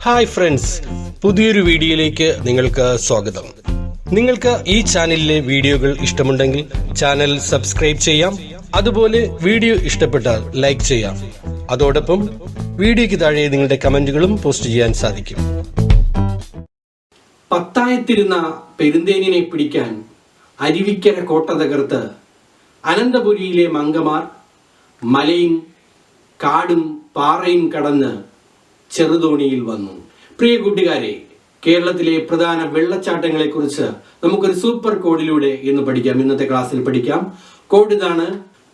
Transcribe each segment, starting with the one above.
Hi friends, പുതിയൊരു വീഡിയോയിലേക്ക് നിങ്ങൾക്ക് സ്വാഗതം. നിങ്ങൾക്ക് ഈ ചാനലിലെ വീഡിയോകൾ ഇഷ്ടമുണ്ടെങ്കിൽ ചാനൽ സബ്സ്ക്രൈബ് ചെയ്യാം. അതുപോലെ വീഡിയോ ഇഷ്ടപ്പെട്ടാൽ ലൈക്ക് ചെയ്യാം. അതോടൊപ്പം വീഡിയോയ്ക്ക് താഴെ നിങ്ങളുടെ കമന്റുകളും പോസ്റ്റ് ചെയ്യാൻ സാധിക്കും. പത്തായത്തിരുന്ന പെരുന്തേനിനെ പിടിക്കാൻ അരുവിക്കര കോട്ട തകർത്ത് അനന്തപുരിയിലെ മംഗമാർ മലയും കാടും പാറയും കടന്ന് ചെറുതോണിയിൽ വന്നു. പ്രിയ കൂട്ടുകാരെ, കേരളത്തിലെ പ്രധാന വെള്ളച്ചാട്ടങ്ങളെ കുറിച്ച് നമുക്കൊരു സൂപ്പർ കോഡിലൂടെ ഇന്ന് പഠിക്കാം. ഇന്നത്തെ ക്ലാസ്സിൽ പഠിക്കാം. കോഡ് ഇതാണ്: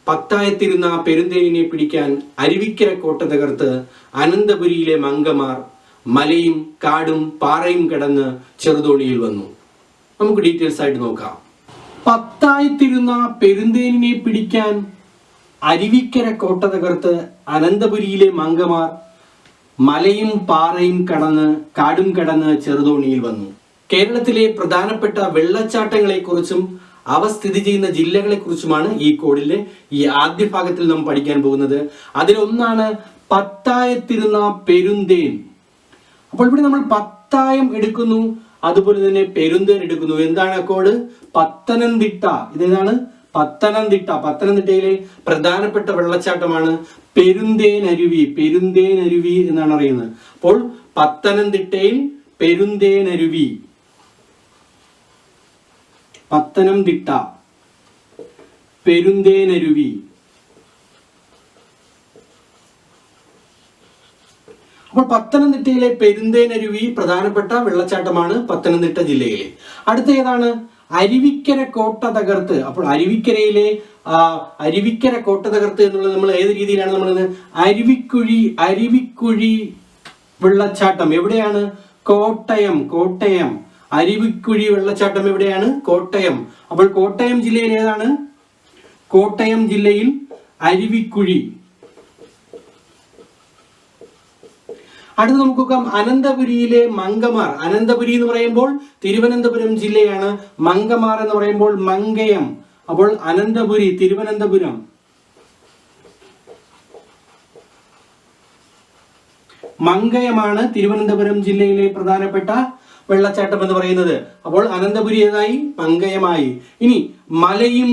പത്തായത്തിരുന്ന പെരുന്തേനിനെ പിടിക്കാൻ അരുവിക്കര കോട്ട തകർത്ത് അനന്തപുരിയിലെ മംഗമാർ മലയും കാടും പാറയും കടന്ന് ചെറുതോണിയിൽ വന്നു. നമുക്ക് ഡീറ്റെയിൽസ് ആയിട്ട് നോക്കാം. പത്തായത്തിരുന്ന പെരുന്തേനിനെ പിടിക്കാൻ അരുവിക്കര കോട്ട തകർത്ത് അനന്തപുരിയിലെ മംഗമാർ മലയും പാറയും കടന്ന് കാടും കടന്ന് ചെറുതോണിയിൽ വന്നു. കേരളത്തിലെ പ്രധാനപ്പെട്ട വെള്ളച്ചാട്ടങ്ങളെ കുറിച്ചും അവ സ്ഥിതി ചെയ്യുന്ന ജില്ലകളെ കുറിച്ചുമാണ് ഈ കോഡിലെ ഈ ആദ്യ ഭാഗത്തിൽ നാം പഠിക്കാൻ പോകുന്നത്. അതിലൊന്നാണ് പത്തായത്തിരുന്ന പെരുന്തേൻ. അപ്പോൾ ഇവിടെ നമ്മൾ പത്തായം എടുക്കുന്നു, അതുപോലെ തന്നെ പെരുന്തേൻ എടുക്കുന്നു. എന്താണ് കോഡ്? പത്തനംതിട്ട. ഇതേതാണ്? പത്തനംതിട്ട. പത്തനംതിട്ടയിലെ പ്രധാനപ്പെട്ട വെള്ളച്ചാട്ടമാണ് പെരുന്തേൻ അരുവി. പെരുന്തേൻ അരുവി എന്നാണ് അറിയുന്നത്. അപ്പോൾ പത്തനംതിട്ടയിൽ പെരുന്തേൻ അരുവി. പത്തനംതിട്ട പെരുന്തേൻ അരുവി. അപ്പോൾ പത്തനംതിട്ടയിലെ പെരുന്തേൻ അരുവി പ്രധാനപ്പെട്ട വെള്ളച്ചാട്ടമാണ് പത്തനംതിട്ട ജില്ലയിലെ. അടുത്ത ഏതാണ്? അരുവിക്കര കോട്ട തകർത്ത്. അപ്പോൾ അരുവിക്കര കോട്ട തകർത്ത് എന്നുള്ളത് നമ്മൾ ഏത് രീതിയിലാണ് നമ്മൾ അരുവിക്കുഴി വെള്ളച്ചാട്ടം എവിടെയാണ്? കോട്ടയം. കോട്ടയം അരുവിക്കുഴി വെള്ളച്ചാട്ടം എവിടെയാണ്? കോട്ടയം. അപ്പോൾ കോട്ടയം ജില്ലയിൽ ഏതാണ്? കോട്ടയം ജില്ലയിൽ അരുവിക്കുഴി. അടുത്ത് നമുക്ക് നോക്കാം, അനന്തപുരിയിലെ മംഗമാർ. അനന്തപുരി എന്ന് പറയുമ്പോൾ തിരുവനന്തപുരം ജില്ലയാണ്. മംഗമാർ എന്ന് പറയുമ്പോൾ മങ്കയം. അപ്പോൾ അനന്തപുരി തിരുവനന്തപുരം. മങ്കയമാണ് തിരുവനന്തപുരം ജില്ലയിലെ പ്രധാനപ്പെട്ട വെള്ളച്ചാട്ടം എന്ന് പറയുന്നത്. അപ്പോൾ അനന്തപുരി ഏതായി? മങ്കയമായി. ഇനി മലയും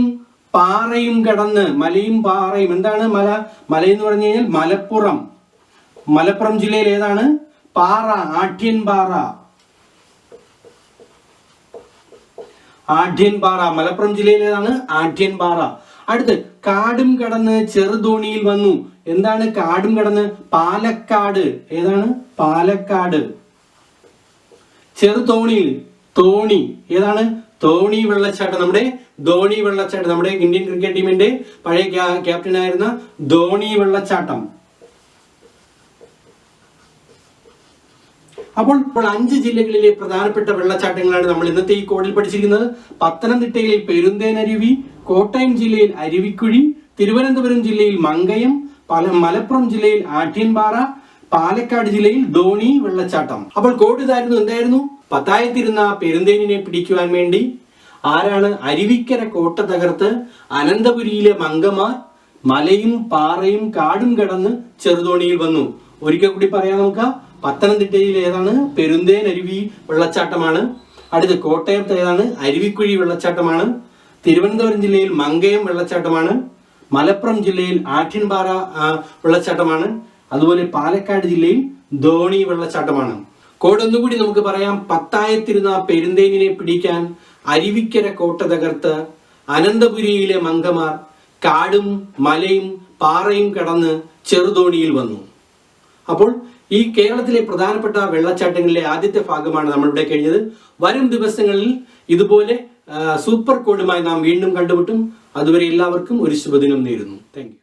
പാറയും കടന്ന്. മലയും പാറയും എന്താണ്? മല എന്ന് പറഞ്ഞു കഴിഞ്ഞാൽ മലപ്പുറം. മലപ്പുറം ജില്ലയിൽ ഏതാണ്? പാറ, ആഢ്യൻപാറ. ആഢ്യൻപാറ മലപ്പുറം ജില്ലയിൽ ഏതാണ്? ആഢ്യൻപാറ. അടുത്ത് കാടും കടന്ന് ചെറുതോണിയിൽ വന്നു. എന്താണ് കാടും കടന്ന്? പാലക്കാട്. ഏതാണ്? പാലക്കാട്. ചെറുതോണിയിൽ തോണി. ഏതാണ്? തോണി വെള്ളച്ചാട്ടം. നമ്മുടെ ധോണി വെള്ളച്ചാട്ടം. നമ്മുടെ ഇന്ത്യൻ ക്രിക്കറ്റ് ടീമിന്റെ പഴയ ക്യാപ്റ്റനായിരുന്ന ധോണി വെള്ളച്ചാട്ടം. അപ്പോൾ 5 ജില്ലകളിലെ പ്രധാനപ്പെട്ട വെള്ളച്ചാട്ടങ്ങളാണ് നമ്മൾ ഇന്നത്തെ ഈ കോഡിൽ പഠിച്ചിരിക്കുന്നത്. പത്തനംതിട്ടയിൽ പെരുന്തേൻ അരുവി, കോട്ടയം ജില്ലയിൽ അരുവിക്കുഴി, തിരുവനന്തപുരം ജില്ലയിൽ മങ്കയം, മലപ്പുറം ജില്ലയിൽ ആഢ്യൻപാറ, പാലക്കാട് ജില്ലയിൽ ധോണി വെള്ളച്ചാട്ടം. അപ്പോൾ കോഡ് ഇതായിരുന്നു. എന്തായിരുന്നു? പത്തായത്തിരുന്ന പെരുന്തേനിനെ പിടിക്കുവാൻ വേണ്ടി ആരാണ്? അരുവിക്കര കോട്ട തകർത്ത് അനന്തപുരിയിലെ മംഗമാർ മലയും പാറയും കാടും കടന്ന് ചെറുതോണിയിൽ വന്നു. ഒരിക്കൽ കൂടി പറയാം നമുക്ക്. പത്തനംതിട്ടയിൽ ഏതാണ്? പെരുന്തേൻ അരുവി വെള്ളച്ചാട്ടമാണ്. അടുത്ത് കോട്ടയത്ത് ഏതാണ്? അരുവിക്കുഴി വെള്ളച്ചാട്ടമാണ്. തിരുവനന്തപുരം ജില്ലയിൽ മങ്കയം വെള്ളച്ചാട്ടമാണ്. മലപ്പുറം ജില്ലയിൽ ആഢ്യൻപാറ വെള്ളച്ചാട്ടമാണ്. അതുപോലെ പാലക്കാട് ജില്ലയിൽ ധോണി വെള്ളച്ചാട്ടമാണ്. കോഡ് ഒന്നുകൂടി നമുക്ക് പറയാം. പത്തായത്തിരുന്ന പെരുന്തേനിനെ പിടിക്കാൻ അരുവിക്കര കോട്ട തകർത്ത് അനന്തപുരിയിലെ മംഗമാർ കാടും മലയും പാറയും കടന്ന് ചെറുതോണിയിൽ വന്നു. അപ്പോൾ ഈ കേരളത്തിലെ പ്രധാനപ്പെട്ട വെള്ളച്ചാട്ടങ്ങളിലെ ആദ്യത്തെ ഭാഗമാണ് നമ്മളിവിടെ കഴിഞ്ഞത്. വരും ദിവസങ്ങളിൽ ഇതുപോലെ സൂപ്പർ കോഡുമായി നാം വീണ്ടും കണ്ടുമുട്ടും. അതുവരെ എല്ലാവർക്കും ഒരു ശുഭദിനം നേരുന്നു. Thank you.